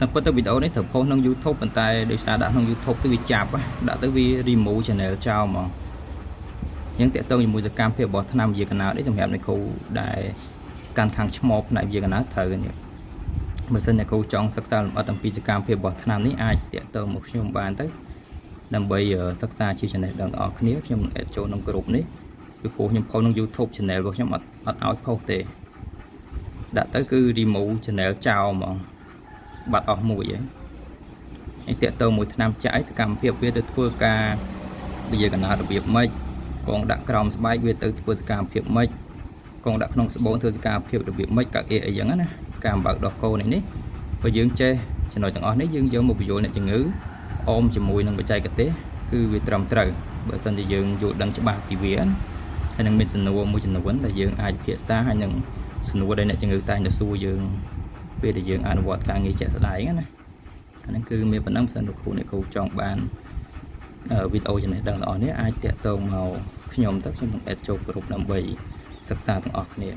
តែប៉ុន្តែវីដេអូនេះត្រូវផុសក្នុង YouTube ប៉ុន្តែដោយសារដាក់ក្នុង YouTube ទៅវាចាប់ដាក់ទៅវា remove channel ចោលហ្មងអញ្ចឹងតើតើជាមួយសកម្មភាពរបស់ថ្នាំវិទ្យាកណោតនេះសម្រាប់អ្នកគ្រូដែលកាន់ខាងឈ្មោះផ្នែកវិទ្យាកណោតត្រូវនេះបើសិនអ្នកគ្រូចង់សិក្សាលម្អិតអំពីសកម្មភាពរបស់ថ្នាំនេះអាចតើតើមកខ្ញុំបានទៅដើម្បីសិក្សាជាចំណេះដឹងដល់អ្នកគ្នាខ្ញុំអាចចូលក្នុងក្រុមនេះពីព្រោះខ្ញុំផុសក្នុង YouTube channel របស់ខ្ញុំអត់ឲ្យផុសទេដាក់ទៅគឺ remove channel ចោលហ្មងបាត់អស់មួយហើយតើតើមួយថ្នាំចាក់ឲ្យសកម្មភាពវាទៅធ្វើការវិទ្យាកណោតរបៀបម៉េចកងដាក់ក្រោមស្បែកវាទៅធ្វើសកម្មភាពម៉េចកងដាក់ក្នុងស្បូនធ្វើសកម្មភាពរបៀបម៉េចកាក់អីចឹងណាការបើកដោះកូននេះបើយើងចេះចំណុចទាំងអស់នេះយើងយកមកបញ្យល់អ្នកជំងឺអមជាមួយនឹងបច្ចេកទេសគឺវាត្រឹមត្រូវបើសិនជាយើងយល់ដឹងច្បាស់ពីវាហើយនឹងមានសំណួរមួយចំនួនដែលយើងអាចពិភាក្សាហើយនឹងសំណួរដែលអ្នកជំងឺតែងតែសួរយើងពេលដែលយើងអនុវត្តការងារជាក់ស្ដែងណាអាហ្នឹងគឺមានប៉ុណ្ណឹងបើសិនលោកគ្រូអ្នកគ្រូចង់បានវីដេអូចំណេះដឹងទាំងអស់នេះអាចតាក់ទងមកខ្ញុំទៅខ្ញុំនឹងអេដចូលក្រុមដើម្បីសិក្សាទាំងអស់គ្នា